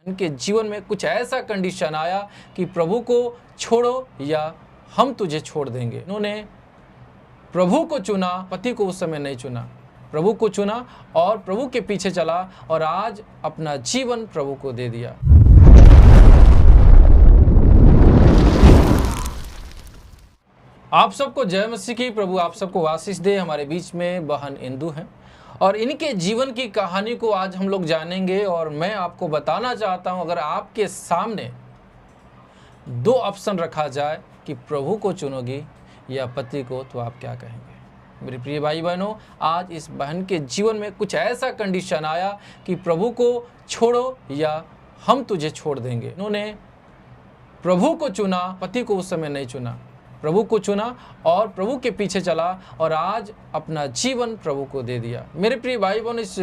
उनके जीवन में कुछ ऐसा कंडीशन आया कि प्रभु को छोड़ो या हम तुझे छोड़ देंगे। उन्होंने प्रभु को चुना, पति को उस समय नहीं चुना। प्रभु को चुना और प्रभु के पीछे चला और आज अपना जीवन प्रभु को दे दिया। आप सबको जय मसीह की। प्रभु आप सबको आशीष दे। हमारे बीच में बहन इंदु हैं और इनके जीवन की कहानी को आज हम लोग जानेंगे। और मैं आपको बताना चाहता हूं, अगर आपके सामने दो ऑप्शन रखा जाए कि प्रभु को चुनोगी या पति को, तो आप क्या कहेंगे? मेरे प्रिय भाई बहनों, आज इस बहन के जीवन में कुछ ऐसा कंडीशन आया कि प्रभु को छोड़ो या हम तुझे छोड़ देंगे। उन्होंने प्रभु को चुना, पति को उस समय नहीं चुना। प्रभु को चुना और प्रभु के पीछे चला और आज अपना जीवन प्रभु को दे दिया। मेरे प्रिय भाई बहन, इस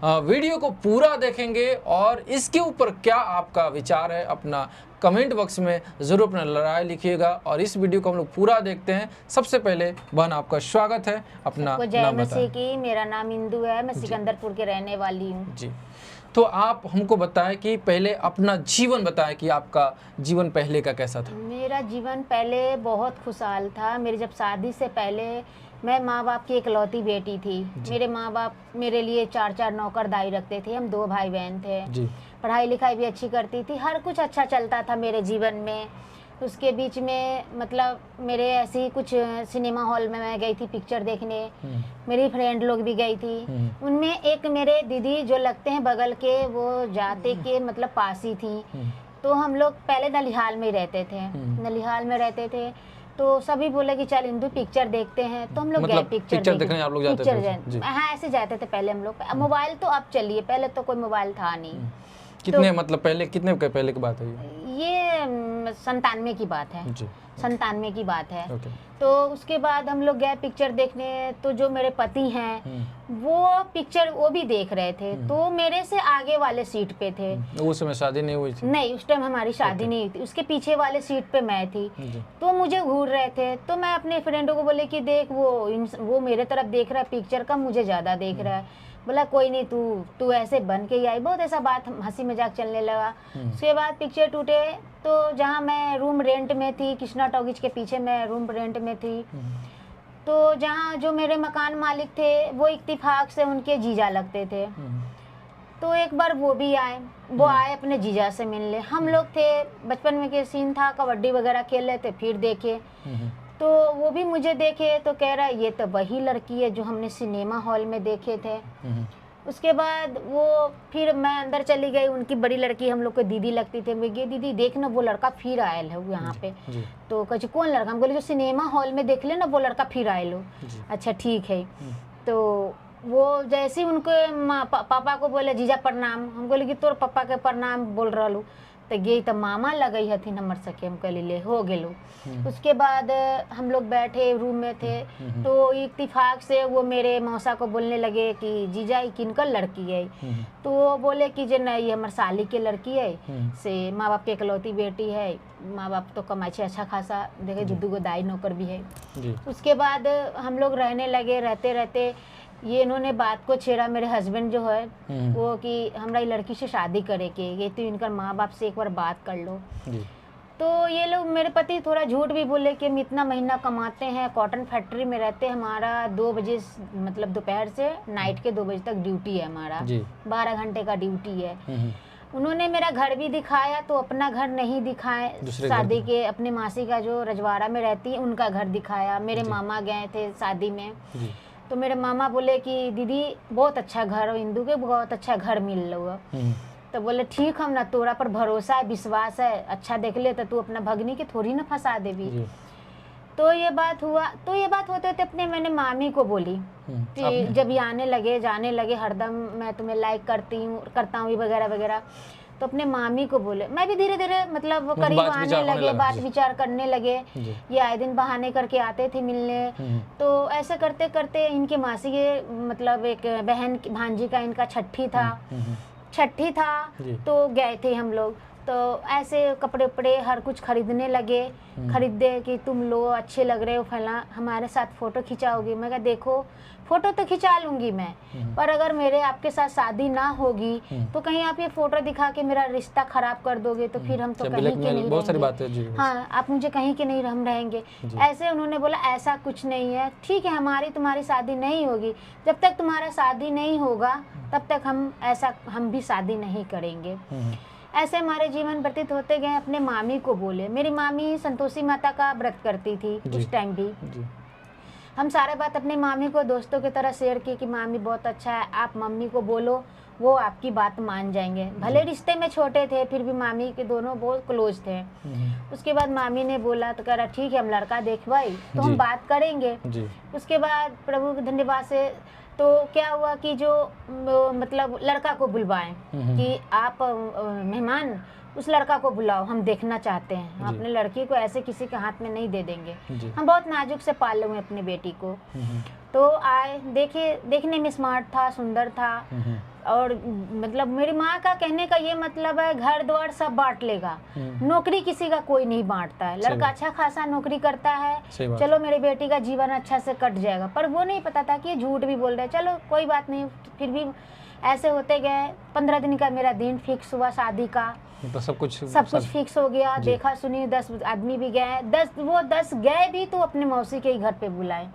वीडियो को पूरा देखेंगे और इसके ऊपर क्या आपका विचार है, अपना कमेंट बॉक्स में ज़रूर अपना राय लिखिएगा। और इस वीडियो को हम लोग पूरा देखते हैं। सबसे पहले बहन आपका स्वागत है, अपना नाम बताएं। मेरा नाम इंदु है, मैं सिकंदरपुर के रहने वाली हूँ जी। तो आप हमको बताएं कि पहले अपना जीवन बताएं कि आपका जीवन पहले का कैसा था। मेरा जीवन पहले बहुत खुशहाल था। मेरी जब शादी से पहले मैं माँ बाप की इकलौती बेटी थी। मेरे माँ बाप मेरे लिए 4 नौकरदाई रखते थे। हम 2 भाई बहन थे जी। पढ़ाई लिखाई भी अच्छी करती थी, हर कुछ अच्छा चलता था मेरे जीवन में। उसके बीच में मतलब मेरे ऐसे ही कुछ सिनेमा हॉल में मैं गई थी पिक्चर देखने, मेरी फ्रेंड लोग भी गई थी। उनमें एक मेरे दीदी जो लगते हैं बगल के, वो जाते के मतलब पास ही थी। तो हम लोग पहले नलिहाल में रहते थे, नलिहाल में रहते थे। तो सभी बोले कि चल इंदु पिक्चर देखते हैं, तो हम लोग गए पिक्चर देखने। आप लोग जाते थे? हाँ, ऐसे जाते थे पहले हम लोग। मोबाइल तो अब चलिए, पहले तो कोई मोबाइल था नहीं। कितने मतलब पहले पहले की बात है ये 97 की बात है, 97 की बात है। तो उसके बाद हम लोग गए पिक्चर देखने। तो जो मेरे पति हैं वो पिक्चर वो भी देख रहे थे, तो मेरे से आगे वाले सीट पे थे। उस समय शादी नहीं हुई थी? नहीं, उस टाइम हमारी शादी नहीं हुई थी। उसके पीछे वाले सीट पे मैं थी। तो मुझे घूर रहे थे, तो मैं अपने फ्रेंडों को बोले कि देख वो मेरे तरफ देख रहा है पिक्चर का, मुझे ज्यादा देख रहा है। बोला कोई नहीं, तू ऐसे बन के ही आई। बहुत ऐसा बात हंसी मजाक चलने लगा। उसके बाद पिक्चर टूटे। तो जहाँ मैं रूम रेंट में थी, कृष्णा टॉकीज के पीछे मैं रूम रेंट में थी। तो जहाँ जो मेरे मकान मालिक थे वो इत्तेफाक से उनके जीजा लगते थे। तो एक बार वो भी आए, वो आए अपने जीजा से मिलने। हम लोग थे, बचपन में के सीन था, कबड्डी वगैरह खेल रहे थे। फिर देखे तो वो भी मुझे देखे, तो कह रहा है ये तो वही लड़की है जो हमने सिनेमा हॉल में देखे थे। उसके बाद वो फिर मैं अंदर चली गई। उनकी बड़ी लड़की हम लोग को दीदी लगती थी। मैं दीदी देखना वो लड़का फिर आयल है यहाँ पे। तो कहे कौन लड़का? हम बोले जो सिनेमा हॉल में देख ले ना, वो लड़का फिर आयल हो। अच्छा ठीक है। तो वो जैसे ही उनके पापा को बोले जीजा प्रणाम, हम बोले कि तोर पापा के प्रणाम बोल रहा लू। तो गई तो मामा लगई हथिन हमर सके। हम कहली ले हो गेलो। उसके बाद हम लोग बैठे रूम में थे। तो इत्तेफाक से वो मेरे मौसा को बोलने लगे कि जीजा ये किनकर लड़की है? तो वो बोले कि जे नहीं, हमर साली के लड़की है, से माँ बाप के इकलौती बेटी है। माँ बाप तो कमाई छे अच्छा खासा, देखे 2 दाई नौकर भी है। उसके बाद हम लोग रहने लगे। रहते रहते ये इन्होंने बात को छेड़ा, मेरे हस्बैंड जो है वो, कि हमरा लड़की से शादी करे के, ये तो इनका माँ बाप से एक बार बात कर लो। तो ये लोग, मेरे पति थोड़ा झूठ भी बोले कि हम इतना महीना कमाते हैं, कॉटन फैक्ट्री में रहते हैं, हमारा 2 बजे मतलब दोपहर से नाइट के 2 बजे तक ड्यूटी है हमारा, 12 घंटे का ड्यूटी है। उन्होंने मेरा घर भी दिखाया, तो अपना घर नहीं दिखाए, शादी के अपने मासी का जो रजवाड़ा में रहती है उनका घर दिखाया। मेरे मामा गए थे शादी में। तो मेरे मामा बोले कि दीदी बहुत अच्छा घर हो, इंदु के बहुत अच्छा घर मिल लो। तो बोले ठीक, हम ना तोरा पर भरोसा है, विश्वास है, अच्छा देख ले, तो तू अपना भगनी के थोड़ी ना फंसा देवी। तो ये बात हुआ। तो ये बात होते होते अपने मैंने मामी को बोली कि जब ये आने लगे जाने लगे, हरदम मैं तुम्हें लाइक करता हूँ वगैरह वगैरह। तो अपने मामी को बोले। मैं भी धीरे धीरे मतलब करीब आने लगे, बात विचार करने लगे। ये आए दिन बहाने करके आते थे मिलने। तो ऐसे करते करते इनके मासी के मतलब एक बहन भांजी का इनका छठी था। तो गए थे हम लोग। तो ऐसे कपड़े उपड़े हर कुछ खरीदने लगे, खरीदे कि तुम लो अच्छे लग रहे हो, फला हमारे साथ फ़ोटो खिंचाओगी। मैं कहा देखो फ़ोटो तो खिंचा लूँगी मैं, पर अगर मेरे आपके साथ शादी ना होगी तो कहीं आप ये फ़ोटो दिखा के मेरा रिश्ता ख़राब कर दोगे तो फिर हम तो कहीं के नहीं बहुत सारी बातें रहेंगे। जी। हाँ, आप मुझे कहीं के नहीं हम रहेंगे। ऐसे उन्होंने बोला ऐसा कुछ नहीं है, ठीक है हमारी तुम्हारी शादी नहीं होगी, जब तक तुम्हारा शादी नहीं होगा तब तक हम भी शादी नहीं करेंगे। ऐसे हमारे जीवन व्यतीत होते गए। अपने मामी को बोले, मेरी मामी संतोषी माता का व्रत करती थी उस टाइम भी। हम सारे बात अपनी मामी को दोस्तों की तरह शेयर की कि मामी बहुत अच्छा है, आप मम्मी को बोलो, वो आपकी बात मान जाएंगे। भले रिश्ते में छोटे थे फिर भी मामी के दोनों बहुत क्लोज थे। उसके बाद मामी ने बोला तो कह रहा ठीक है हम लड़का देखवाई तो हम बात करेंगे। उसके बाद प्रभु के धन्यवाद से तो क्या हुआ कि जो मतलब लड़का को बुलवाएं कि आप मेहमान उस लड़का को बुलाओ, हम देखना चाहते हैं, हम अपने लड़की को ऐसे किसी के हाथ में नहीं दे देंगे, हम बहुत नाजुक से पाले हुए अपनी बेटी को। तो आए, देखने में स्मार्ट था, सुंदर था, और मतलब मेरी माँ का कहने का ये मतलब है घर द्वार सब बांट लेगा, नौकरी किसी का कोई नहीं बांटता है। लड़का अच्छा खासा नौकरी करता है, चलो मेरी बेटी का जीवन अच्छा से कट जाएगा, पर वो नहीं पता था कि ये झूठ भी बोल रहे। चलो कोई बात नहीं, फिर भी ऐसे होते गए। 15 दिन का मेरा दिन फिक्स हुआ शादी का, तो सब कुछ फिक्स हो गया। देखा सुनी 10 आदमी भी गए, 10 गए भी तो अपने मौसी के ही घर पे बुलाए,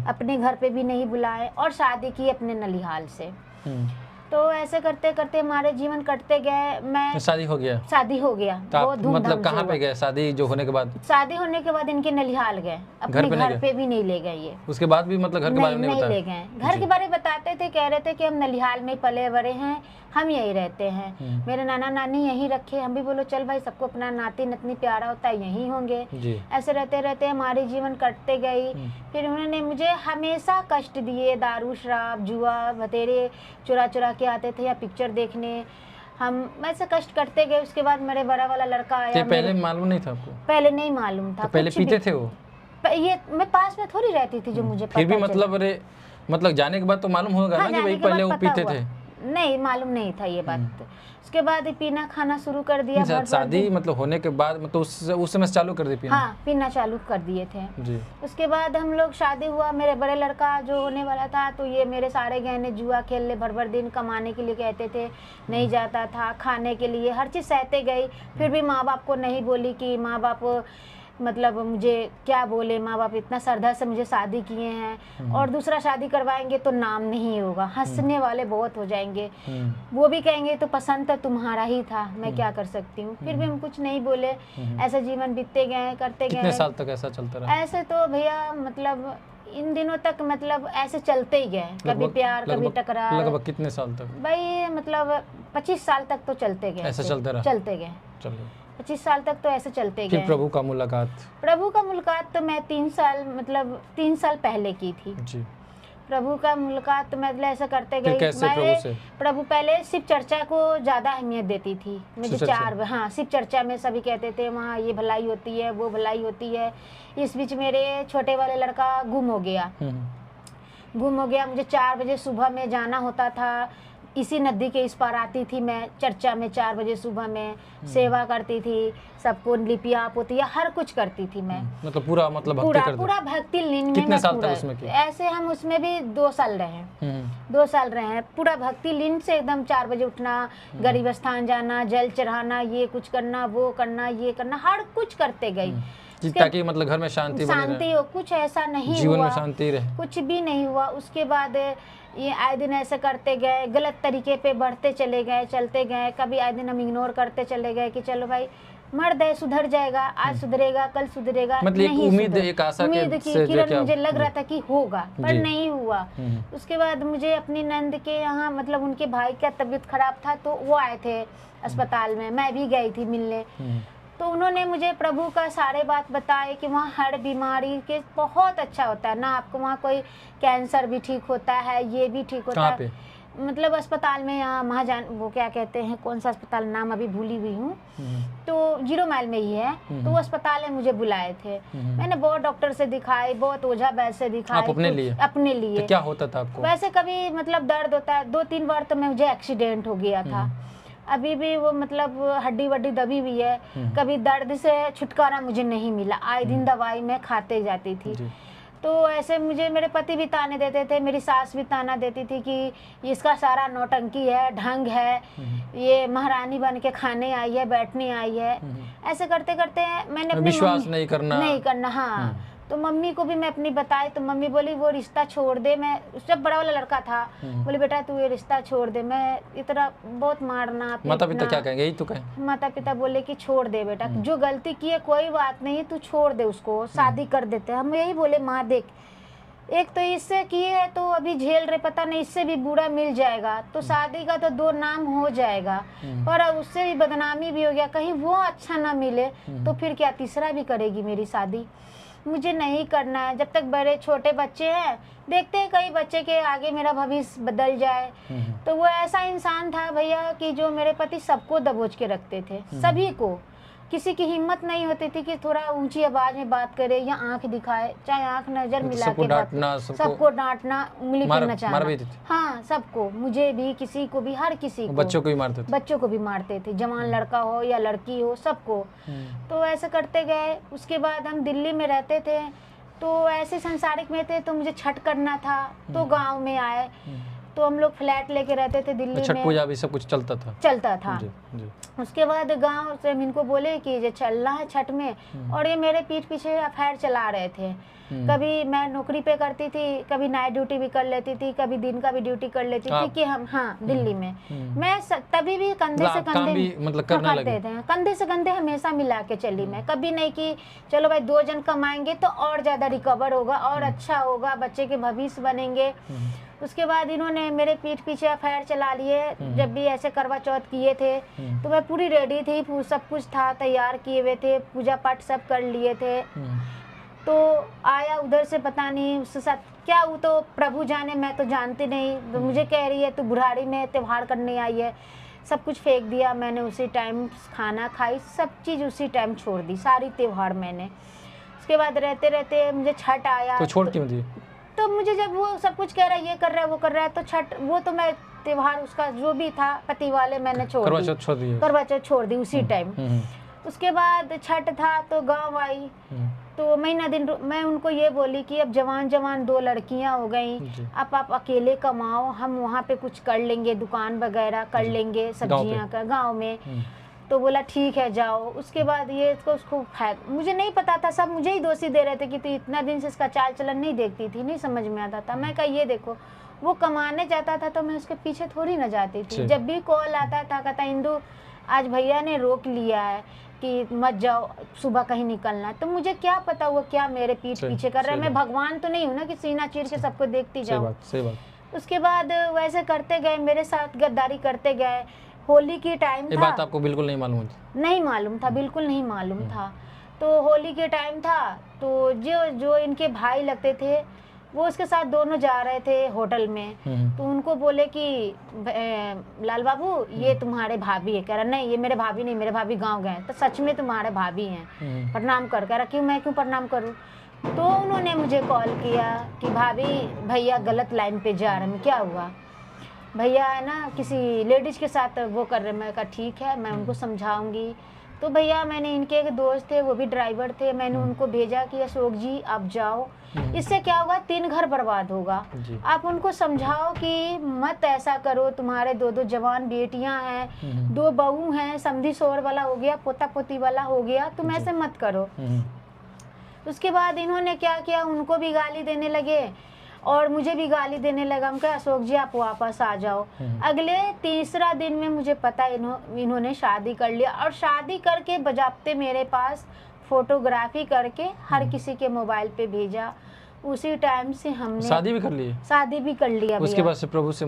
अपने घर पे भी नहीं बुलाए, और शादी की अपने नलिहाल से। तो ऐसे करते करते हमारे जीवन कटते गए। मैं शादी हो गया बहुत धूमधाम मतलब कहाँ पे गए शादी जो होने के बाद? शादी होने के बाद इनके नलिहाल गए, अपने घर पे भी नहीं ले गए ये। उसके बाद भी मतलब घर के बारे में नहीं ले गए। घर के बारे में बताते थे, कह रहे थे कि हम नलिहाल में पले बड़े हैं, हम यही रहते हैं, मेरे नाना नानी यहीं रखे। हम भी बोलो चल भाई, सबको अपना नाती नतनी प्यारा होता है, यहीं होंगे। ऐसे रहते रहते हमारे जीवन कटते गई। फिर उन्होंने मुझे हमेशा कष्ट दिए, दारू शराब जुआ भतेरे चुरा चुरा के आते थे या पिक्चर देखने, हम ऐसे कष्ट करते गए। उसके बाद मेरे बड़ा वाला लड़का आया। पहले मालूम नहीं था आपको? पहले नहीं मालूम था। तो पहले पीते थे वो? ये मैं पास में थोड़ी रहती थी जो मुझे फिर भी मतलब जाने के बाद तो मालूम होगा ना कि भाई पहले वो पीते थे? नहीं मालूम नहीं था ये बात। उसके बाद पीना खाना शुरू कर दिया। शादी मतलब होने के बाद मतलब उस समय चालू कर दी पीना? हाँ, पीना चालू कर दिए थे जी। उसके बाद हम लोग शादी हुआ, मेरे बड़े लड़का जो होने वाला था, तो ये मेरे सारे गहने जुआ खेल ले, भर दिन कमाने के लिए कहते थे, नहीं जाता था, खाने के लिए हर चीज़ सहते गई। फिर भी माँ बाप को नहीं बोली कि माँ बाप मतलब मुझे क्या बोले, माँ बाप इतना श्रद्धा से मुझे शादी किए हैं, और दूसरा शादी करवाएंगे तो नाम नहीं होगा, हंसने वाले बहुत हो जाएंगे, वो भी कहेंगे तो पसंद तो तुम्हारा ही था, मैं क्या कर सकती हूँ। फिर भी हम कुछ नहीं बोले। ऐसे जीवन बीतते गए, करते गए। कितने साल तक ऐसा चलता रहा? ऐसे तो भैया मतलब इन दिनों तक मतलब ऐसे चलते ही गए, कभी प्यार कभी टकरार। लगभग कितने साल तक भाई? मतलब 25 साल तक तो चलते गए, ऐसे चलते गए। चलो 25 साल तक तो ऐसे चलते गए। प्रभु का मुलाकात तो मैं 3 साल पहले की थी जी। प्रभु का मुलाकात मतलब ऐसा करते गई। मैं प्रभु पहले शिव चर्चा को ज़्यादा अहमियत देती थी। मुझे शिव चर्चा में सभी कहते थे वहाँ ये भलाई होती है, वो भलाई होती है। इस बीच मेरे छोटे वाले लड़का गुम हो गया। मुझे 4 बजे सुबह में जाना होता था, इसी नदी के इस पार आती थी मैं चर्चा में 4 बजे सुबह में, सेवा करती थी, सबको लिपिया पोतिया हर कुछ करती थी मैं। मतलब पूरा पूरा भक्ति लीन में। कितने साल तक उसमें किया? ऐसे हम उसमें भी 2 साल रहे हैं। 2 साल रहे हैं पूरा भक्ति लीन से, एकदम 4 बजे उठना, गरीब स्थान जाना, जल चढ़ाना, ये कुछ करना, वो करना, ये करना, हर कुछ करते गई ताकि मतलब घर में शांति हो। कुछ ऐसा नहीं जीवन में शांति रहे, कुछ भी नहीं हुआ। उसके बाद ये आए दिन ऐसे करते गए, गलत तरीके पे बढ़ते चले गए, चलते गए। कभी आए दिन हम इग्नोर करते चले गए कि चलो भाई मर्द है, सुधर जाएगा, आज सुधरेगा कल सुधरेगा। मतलब नहीं उम्मीद एक आशा की किरण मुझे लग रहा था कि होगा, पर नहीं हुआ। उसके बाद मुझे अपनी नंद के यहाँ मतलब उनके भाई का तबीयत खराब था, तो वो आए थे अस्पताल में, मैं भी गई थी मिलने। तो उन्होंने मुझे प्रभु का सारे बात बताए कि वहाँ हर बीमारी के बहुत अच्छा होता है ना, आपको वहाँ कोई कैंसर भी ठीक होता है, ये भी ठीक होता है। मतलब अस्पताल में यहाँ महाजान वो क्या कहते हैं, कौन सा अस्पताल नाम अभी भूली हुई हूँ, तो 0 माइल में ही है। तो वो अस्पताल में मुझे बुलाए थे, मैंने बहुत डॉक्टर से दिखाए, बहुत ओझा वैद्य से दिखाए। अपने लिए तो क्या होता था आपको? वैसे कभी मतलब दर्द होता है, 2-3 बार तो मुझे एक्सीडेंट हो गया था, अभी भी वो मतलब हड्डी वड्डी दबी हुई है। कभी दर्द से छुटकारा मुझे नहीं मिला, आए दिन दवाई मैं खाते जाती थी। तो ऐसे मुझे मेरे पति भी ताने देते थे, मेरी सास भी ताना देती थी कि इसका सारा नौटंकी है, ढंग है, ये महारानी बन के खाने आई है, बैठने आई है। ऐसे करते करते मैंने अपनी विश्वास नहीं करना। हाँ। तो मम्मी को भी मैं अपनी बताई तो मम्मी बोली वो रिश्ता छोड़ दे। मैं जब बड़ा वाला लड़का था बोली बेटा तू ये रिश्ता छोड़ दे। मैं इतना बहुत मारना, माता पिता क्या कहेंगे? यही तो कहें। माता पिता बोले कि छोड़ दे बेटा, जो गलती की है कोई बात नहीं, तू छोड़ दे उसको, शादी कर देते। हम यही बोले माँ देख, एक तो इससे किए है तो अभी झेल रहे, पता नहीं इससे भी बुरा मिल जाएगा तो शादी का तो 2 नाम हो जाएगा, पर उससे भी बदनामी भी हो गया, कहीं वो अच्छा ना मिले तो फिर क्या तीसरा भी करेगी मेरी शादी। मुझे नहीं करना है। जब तक बड़े छोटे बच्चे हैं, देखते हैं कई बच्चे के आगे मेरा भविष्य बदल जाए। तो वो ऐसा इंसान था भैया कि जो मेरे पति सबको दबोच के रखते थे, सभी को। किसी की हिम्मत नहीं होती थी कि थोड़ा ऊंची आवाज में बात करे या आंख दिखाए, चाहे आंख नजर मिला के सबको डांटना, उंगली पे नचाना। हाँ, सबको, मुझे भी, किसी को भी, हर किसी को। बच्चों को भी मारते थे, जवान लड़का हो या लड़की हो, सबको। तो ऐसे करते गए। उसके बाद हम दिल्ली में रहते थे, तो ऐसे संसारिक में थे, तो मुझे छठ करना था, तो गाँव में आए। तो हम लोग फ्लैट लेके रहते थे दिल्ली में। छठ पूजा भी सब कुछ चलता था। जी। उसके बाद गांव से इनको बोले कि ये चलना है छठ में, और ये मेरे पीठ पीछे अफेयर चला रहे थे। कभी मैं नौकरी पे करती थी, कभी नाइट ड्यूटी भी कर लेती थी, कभी दिन का भी ड्यूटी कर लेती थी कि हम दिल्ली में। मैं तभी भी कंधे से कंधे करते थे, कंधे से कंधे हमेशा मिला के चली। मैं कभी नहीं कि चलो भाई 2 जन कमाएंगे तो और ज्यादा रिकवर होगा और अच्छा होगा, बच्चे के भविष्य बनेंगे। उसके बाद इन्होंने मेरे पीठ पीछे अफेयर चला लिए। जब भी ऐसे करवा चौथ किए थे तो मैं पूरी रेडी थी, सब कुछ था, तैयार किए हुए थे, पूजा पाठ सब कर लिए थे। तो आया उधर से, पता नहीं उसके साथ क्या, वो तो प्रभु जाने, मैं तो जानती नहीं। तो मुझे कह रही है तू बुढ़ारी में त्योहार करने आई है। सब कुछ फेंक दिया मैंने उसी टाइम, खाना खाई, सब चीज़ उसी टाइम छोड़ दी, सारी त्योहार मैंने। उसके बाद रहते रहते मुझे छठ आया। तो छोड़ क्यों दी? तो मुझे जब वो सब कुछ कह रहा है, ये कर रहा है, वो कर रहा है, तो छठ, वो तो मैं त्योहार उसका जो भी था पति वाले मैंने छोड़ दी, करवा चौथ छोड़ दी उसी टाइम। उसके बाद छठ था तो गांव आई। तो महीना दिन मैं उनको ये बोली कि अब जवान 2 लड़कियां हो गई, अब आप अकेले कमाओ, हम वहाँ पे कुछ कर लेंगे, दुकान वगैरह कर लेंगे सब्जियां का गाँव में। तो बोला ठीक है जाओ। उसके बाद ये उसको मुझे नहीं पता था, सब मुझे ही दोषी दे रहे थे कि तू इतना दिन से इसका चाल चलन नहीं देखती थी, नहीं समझ में आता था। मैं कहा ये देखो, वो कमाने जाता था तो मैं उसके पीछे थोड़ी ना जाती थी। जब भी कॉल आता था कहता इंदु आज भैया ने रोक लिया है कि मत जाओ, सुबह कहीं निकलना है। तो मुझे क्या पता वो क्या मेरे पीठ पीछे कर रहा है। मैं भगवान तो नहीं हूँ ना कि सीना चीर के सबको देखती जाऊँ। उसके बाद वैसे करते गए, मेरे साथ गद्दारी करते गए। होली की टाइम था। ये बात आपको बिल्कुल नहीं मालूम थी? नहीं मालूम था, बिल्कुल नहीं मालूम था। तो होली के टाइम था तो जो इनके भाई लगते थे वो उसके साथ दोनों जा रहे थे होटल में। तो उनको बोले कि लाल बाबू ये तुम्हारे भाभी है। कह रहा नहीं ये मेरे भाभी नहीं, मेरे भाभी गांव गए। तो सच में तुम्हारे भाभी हैं, प्रणाम कर। कह रहा क्यों, मैं क्यों प्रणाम करूं? तो उन्होंने मुझे कॉल किया कि भाभी भैया गलत लाइन पे जा रहे हैं। क्या हुआ? भैया है ना किसी लेडीज के साथ वो कर रहे। मैं कहा ठीक है, मैं उनको समझाऊंगी। तो भैया मैंने इनके एक दोस्त थे, वो भी ड्राइवर थे, मैंने उनको भेजा कि अशोक जी आप जाओ, इससे क्या होगा 3 घर बर्बाद होगा। आप उनको समझाओ कि मत ऐसा करो, तुम्हारे 2 जवान बेटियां हैं, 2 बहू हैं, समधी सोर वाला हो गया, पोता पोती वाला हो गया, तुम ऐसे मत करो। उसके बाद इन्होंने क्या किया, उनको भी गाली देने लगे और मुझे भी गाली देने लगा। उनका अशोक जी आप वापस आ जाओ। अगले 3रा दिन में मुझे पता इन्होंने शादी कर लिया और शादी करके बजाते मेरे पास फोटोग्राफी करके हर किसी के मोबाइल पे भेजा। उसी टाइम से हमने शादी भी कर ली? शादी भी कर लिया। उसके बाद से प्रभु से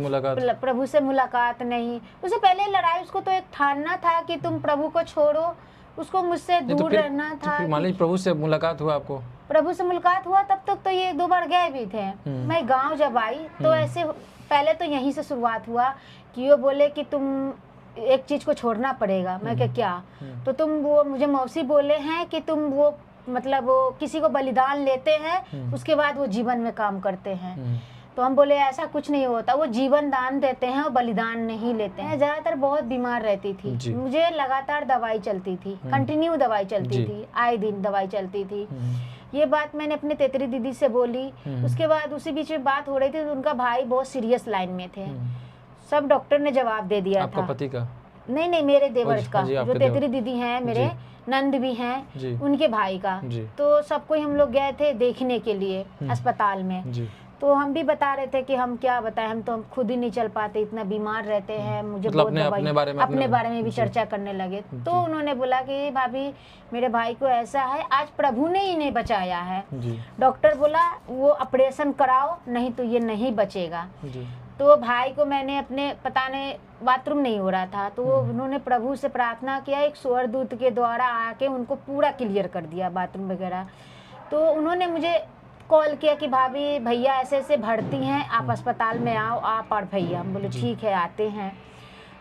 मुलाकात नहीं। उससे पहले लड़ाई उसको तो एक ठानना था कि तुम प्रभु को छोड़ो, उसको मुझसे दूर रहना था। मान लीजिए प्रभु से मुलाकात हुआ आपको? प्रभु से मुलाकात हुआ तब तक तो ये 2 बार गए भी थे। मैं गांव जब आई तो ऐसे पहले तो यहीं से शुरुआत हुआ कि वो बोले कि तुम एक चीज को छोड़ना पड़ेगा। मैं क्या? तो तुम वो मुझे मौसी बोले हैं कि तुम वो मतलब वो किसी को बलिदान लेते हैं उसके बाद वो जीवन में काम करते हैं। तो हम बोले ऐसा कुछ नहीं होता, वो जीवन दान देते हैं और बलिदान नहीं लेते हैं। ज़्यादातर बहुत बीमार रहती थी, मुझे लगातार दवाई चलती थी, कंटिन्यू दवाई चलती थी, आए दिन दवाई चलती थी। ये बात मैंने अपने तेतरी दीदी से बोली। उसके बाद उसी बीच में बात हो रही थी, तो उनका भाई बहुत सीरियस लाइन में थे। सब डॉक्टर ने जवाब दे दिया आपका था। पति का? नहीं, मेरे देवर का, जो तेतरी दीदी हैं, मेरे नंद भी हैं, उनके भाई का। तो सबको हम लोग गए थे देखने के लिए अस्पताल में। तो हम भी बता रहे थे कि हम क्या बताएं, हम तो खुद ही नहीं चल पाते, इतना बीमार रहते हैं। मुझे मतलब बहुत अपने बारे में भी चर्चा करने लगे। तो उन्होंने बोला कि भाभी मेरे भाई को ऐसा है, आज प्रभु ने इन्हें बचाया है। डॉक्टर बोला वो ऑपरेशन कराओ, नहीं तो ये नहीं बचेगा। तो भाई को मैंने अपने, पता नहीं बाथरूम नहीं हो रहा था, तो उन्होंने प्रभु से प्रार्थना किया, एक स्वर्गदूत के द्वारा आके उनको पूरा क्लियर कर दिया बाथरूम वगैरह। तो उन्होंने मुझे कॉल किया कि भाभी भैया ऐसे ऐसे भर्ती हैं, आप अस्पताल में आओ, आप और भैया। हम बोले ठीक है आते हैं।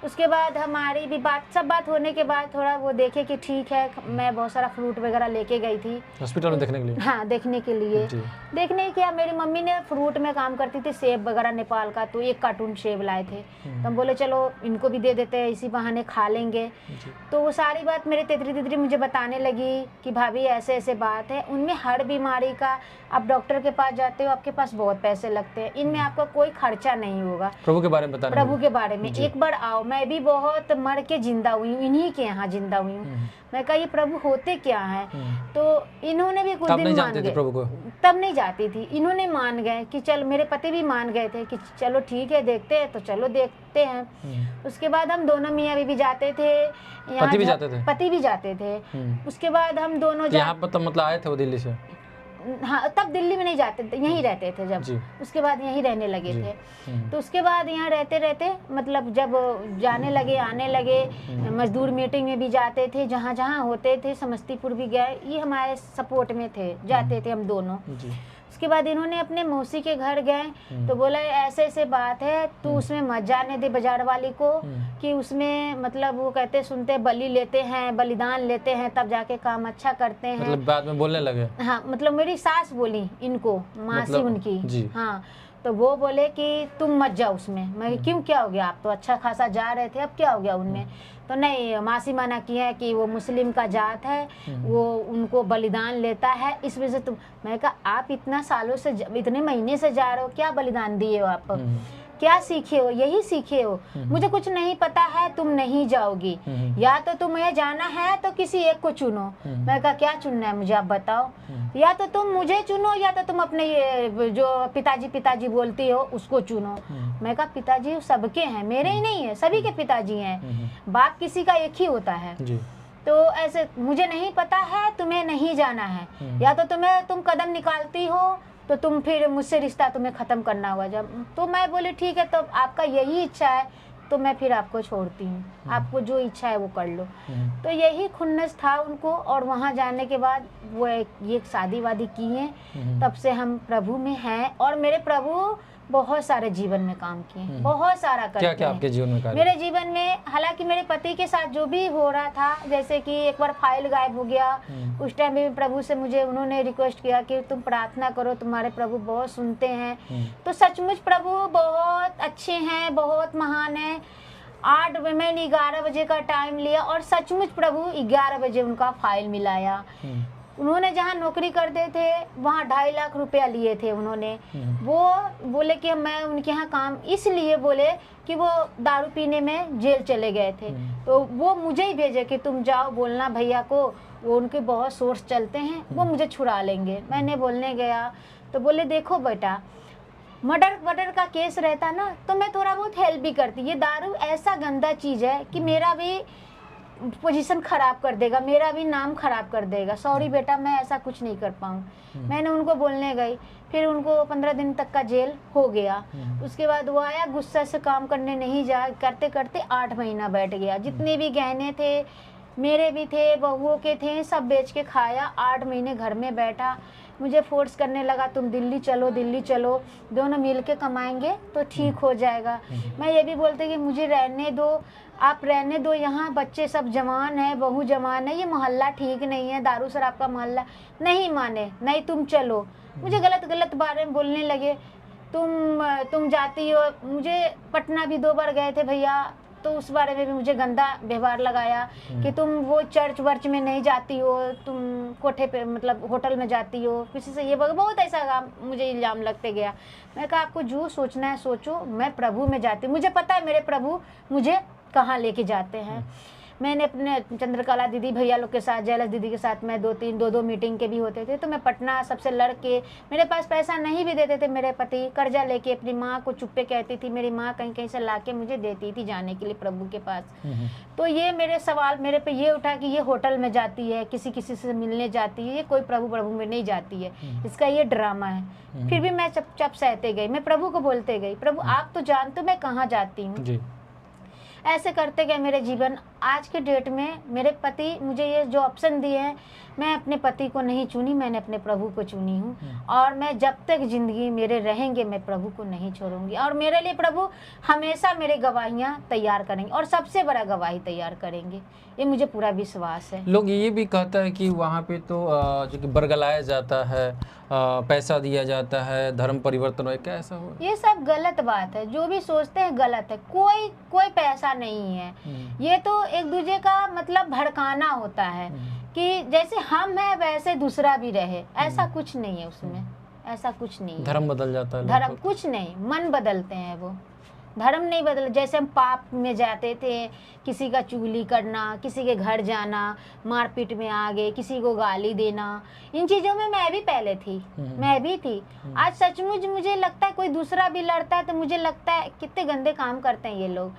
उसके बाद हमारी भी सब बात होने के बाद थोड़ा वो देखे कि ठीक है। मैं बहुत सारा फ्रूट वगैरह लेके गई थी हॉस्पिटल में देखने के लिए। हाँ, देखने के लिए। देखने क्या, मेरी मम्मी ने फ्रूट में काम करती थी, सेब वगैरह नेपाल का, तो 1 कार्टून सेब लाए थे। तो हम बोले चलो इनको भी दे देते हैं, इसी बहाने खा लेंगे। तो वो सारी बात मेरे तेतरी दीदी मुझे बताने लगी कि भाभी ऐसे ऐसे बात है, उनमें हर बीमारी का आप डॉक्टर के पास जाते हो, आपके पास बहुत पैसे लगते हैं, इनमें आपका कोई खर्चा नहीं होगा। प्रभु के बारे में बताना, प्रभु के बारे में एक बार आओ। मैं भी बहुत मर के जिंदा हुई हूँ, इन्हीं के यहाँ जिंदा हुई हूँ। मैं कहा ये प्रभु होते क्या हैं। तो इन्होंने भी कुछ दिन मान गए, प्रभु को तब नहीं जाती थी, इन्होंने मान गए कि चल, मेरे पति भी मान गए थे कि चलो ठीक है देखते हैं, तो चलो देखते हैं। उसके बाद हम दोनों मियाँ बीवी जाते थे, पति भी जाते थे। उसके बाद हम दोनों यहाँ पर तो मतलब आए थे वो दिल्ली से? हाँ, तब दिल्ली में नहीं जाते थे, यहीं रहते थे जब। उसके बाद यहीं रहने लगे थे। तो उसके बाद यहाँ रहते रहते मतलब जब जाने लगे, आने लगे, मजदूर मीटिंग में भी जाते थे, जहाँ जहाँ होते थे, समस्तीपुर भी गए, ये हमारे सपोर्ट में थे, जाते थे हम दोनों। उसके बाद इन्होंने अपने मौसी के घर गए, तो बोला ऐसे ऐसे बात है, तू उसमें मत जाने दे बाजार वाली को, कि उसमें मतलब वो कहते सुनते बलि लेते हैं, बलिदान लेते हैं, तब जाके काम अच्छा करते हैं। मतलब बाद में बोलने लगे? हाँ, मतलब मेरी सास बोली इनको, मासी उनकी। हाँ, तो वो बोले कि तुम मत जाओ उसमें। मैं क्यों, क्या हो गया, आप तो अच्छा खासा जा रहे थे, अब क्या हो गया उनमें। तो नहीं, मासी मना की है कि वो मुस्लिम का जात है, वो उनको बलिदान लेता है, इस वजह से तुम। मैं कहा आप इतना सालों से, इतने महीने से जा रहे हो, क्या बलिदान दिए हो आप, क्या सीखे हो, यही सीखे हो। मुझे कुछ नहीं पता है, तुम नहीं जाओगी, या तो तुम्हें जाना है तो किसी एक को चुनो। मैं कहा क्या चुनना है मुझे, आप बताओ। या तो तुम मुझे चुनो, या तो तुम अपने ये जो पिताजी बोलती हो उसको चुनो। मैं कहा पिताजी सबके हैं, मेरे ही नहीं है, सभी के पिताजी हैं, बाप किसी का एक ही होता है। तो ऐसे मुझे नहीं पता है, तुम्हें नहीं जाना है, या तो तुम कदम निकालती हो तो तुम फिर मुझसे रिश्ता तुम्हें ख़त्म करना होगा। जब तो मैं बोली ठीक है, तो आपका यही इच्छा है तो मैं फिर आपको छोड़ती हूँ, आपको जो इच्छा है वो कर लो। तो यही खुन्नस था उनको। और वहाँ जाने के बाद वो ये शादी वादी की है, तब से हम प्रभु में हैं। और मेरे प्रभु बहुत सारे जीवन में काम किए, बहुत सारा करते हैं। क्या आपके जीवन में कार्य? मेरे जीवन में, हालांकि मेरे पति के साथ जो भी हो रहा था, जैसे कि एक बार फाइल गायब हो गया, उस टाइम भी प्रभु से मुझे उन्होंने रिक्वेस्ट किया कि तुम प्रार्थना करो, तुम्हारे प्रभु बहुत सुनते हैं। तो सचमुच प्रभु बहुत अच्छे हैं, बहुत महान है। 8 मैंने 11 बजे का टाइम लिया और सचमुच प्रभु 11 बजे उनका फाइल मिलाया। उन्होंने जहाँ नौकरी करते थे वहाँ 2.5 लाख रुपया लिए थे उन्होंने। वो बोले कि मैं उनके यहाँ काम इसलिए बोले कि वो दारू पीने में जेल चले गए थे, तो वो मुझे ही भेजे कि तुम जाओ बोलना भैया को, वो उनके बहुत सोर्स चलते हैं, वो मुझे छुड़ा लेंगे। मैंने बोलने गया तो बोले देखो बेटा, मर्डर का केस रहता ना तो मैं थोड़ा बहुत हेल्प भी करती, ये दारू ऐसा गंदा चीज़ है कि मेरा भी पोजीशन खराब कर देगा, मेरा भी नाम खराब कर देगा, सॉरी बेटा मैं ऐसा कुछ नहीं कर पाऊँ। मैंने उनको बोलने गई, फिर उनको 15 दिन तक का जेल हो गया। उसके बाद वो आया, गुस्सा से काम करने नहीं जा, करते करते 8 महीना बैठ गया। जितने भी गहने थे, मेरे भी थे, बहुओं के थे, सब बेच के खाया। 8 महीने घर में बैठा, मुझे फोर्स करने लगा तुम दिल्ली चलो, दिल्ली चलो, दोनों मिल के कमाएंगे तो ठीक हो जाएगा। मैं ये भी बोलते कि मुझे रहने दो, आप रहने दो, यहाँ बच्चे सब जवान है, बहू जवान है, ये मोहल्ला ठीक नहीं है, दारू शराब का मोहल्ला। नहीं माने, नहीं तुम चलो, मुझे गलत बारे में बोलने लगे। तुम जाती हो, मुझे पटना भी 2 बार गए थे भैया, तो उस बारे में भी मुझे गंदा व्यवहार लगाया कि तुम वो चर्च वर्च में नहीं जाती हो, तुम कोठे पे मतलब होटल में जाती हो, किसी से ये बहुत ऐसा काम मुझे इल्ज़ाम लगते गया। मैं कहा आपको जो सोचना है सोचो, मैं प्रभु में जाती हूँ, मुझे पता है मेरे प्रभु मुझे कहाँ लेके जाते हैं। मैंने अपने चंद्रकला दीदी भैया लोग के साथ, जयलक्ष्मी दीदी के साथ मैं 2 मीटिंग के भी होते थे, तो मैं पटना सबसे लड़ के, मेरे पास पैसा नहीं भी देते थे मेरे पति, कर्जा लेके अपनी माँ को चुप्पे कहती थी, मेरी माँ कहीं कहीं से ला के मुझे देती थी जाने के लिए प्रभु के पास। तो ये मेरे सवाल मेरे पे ये उठा कि ये होटल में जाती है, किसी से मिलने जाती है, ये कोई प्रभु में नहीं जाती है, इसका ये ड्रामा है। फिर भी मैं चुपचाप सहते गई, मैं प्रभु को बोलते गई, प्रभु आप तो जानते हो मैं कहाँ जाती हूँ। ऐसे करते गए मेरे जीवन। आज के डेट में मेरे पति मुझे ये जो ऑप्शन दिए हैं, मैं अपने पति को नहीं चुनी, मैंने अपने प्रभु को चुनी हूँ। और मैं जब तक जिंदगी मेरे रहेंगे मैं प्रभु को नहीं छोड़ूंगी, और मेरे लिए प्रभु हमेशा मेरे गवाहियाँ तैयार करेंगे और सबसे बड़ा गवाही तैयार करेंगे, ये मुझे पूरा विश्वास है। लोग ये भी कहता है कि वहाँ पे तो जो कि बरगलाया जाता है, पैसा दिया जाता है, धर्म परिवर्तन हो, क्या ऐसा हो? ये सब गलत बात है, जो भी सोचते हैं गलत है। कोई पैसा नहीं है, ये तो एक दूसरे का मतलब भड़काना होता है कि जैसे हम है वैसे दूसरा भी रहे, ऐसा कुछ नहीं है उसमें, ऐसा कुछ नहीं है। धर्म बदल जाता है, धर्म कुछ नहीं, मन बदलते हैं वो, धर्म नहीं बदल। जैसे हम पाप में जाते थे, किसी का चुगली करना, किसी के घर जाना, मारपीट में आ गए, किसी को गाली देना, इन चीज़ों में मैं भी पहले थी, मैं भी थी। आज सचमुच मुझे लगता है कोई दूसरा भी लड़ता है तो मुझे लगता है कितने गंदे काम करते हैं ये लोग।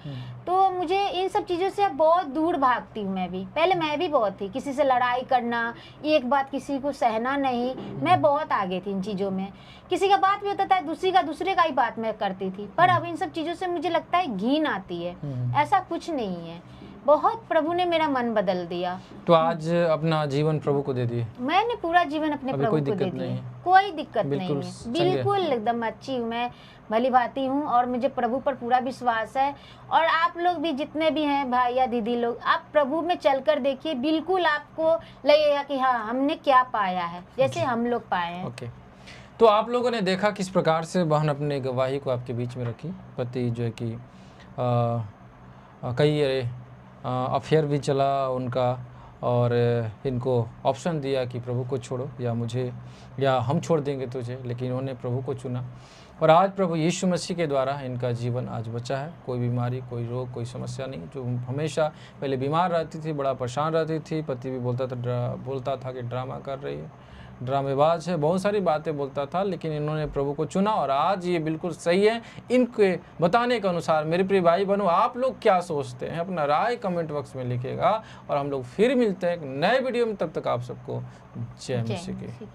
तो मुझे इन सब चीज़ों से बहुत दूर भागती हूँ। मैं भी पहले मैं भी बहुत थी, किसी से लड़ाई करना, एक बात किसी को सहना नहीं, मैं बहुत आगे थी इन चीज़ों में। किसी का बात भी होता था दूसरे का ही बात मैं करती थी, पर अब इन सब चीज़ों से मुझे लगता है घिन आती है। ऐसा कुछ नहीं है, बहुत प्रभु ने मेरा मन बदल दिया। तो आज अपना जीवन प्रभु को दे दिए? मैंने पूरा जीवन अपने प्रभु को दे दिया, कोई दिक्कत नहीं है, बिल्कुल एकदम अच्छी हूँ मैं, भली भांति हूँ, और मुझे प्रभु पर पूरा विश्वास है। और आप लोग भी जितने भी हैं भाई या दीदी लोग, आप प्रभु में चलकर देखिए, बिल्कुल आपको लगेगा कि हाँ हमने क्या पाया है, जैसे हम लोग पाए हैं। ओके, तो आप लोगों ने देखा किस प्रकार से बहन अपने गवाही को आपके बीच में रखी। पति जो है कि कई अफेयर भी चला उनका, और इनको ऑप्शन दिया कि प्रभु को छोड़ो या हम छोड़ देंगे तुझे, लेकिन इन्होंने प्रभु को चुना। और आज प्रभु यीशु मसीह के द्वारा इनका जीवन आज बचा है, कोई बीमारी, कोई रोग, कोई समस्या नहीं। जो हमेशा पहले बीमार रहती थी, बड़ा परेशान रहती थी, पति भी बोलता था कि ड्रामा कर रही है, ड्रामेबाज है, बहुत सारी बातें बोलता था, लेकिन इन्होंने प्रभु को चुना और आज ये बिल्कुल सही है। इनके बताने के अनुसार मेरे प्रिय भाई बहनों, आप लोग क्या सोचते हैं, अपना राय कमेंट बॉक्स में लिखिएगा। और हम लोग फिर मिलते हैं एक नए वीडियो में, तब तक आप सबको जय मसीह की।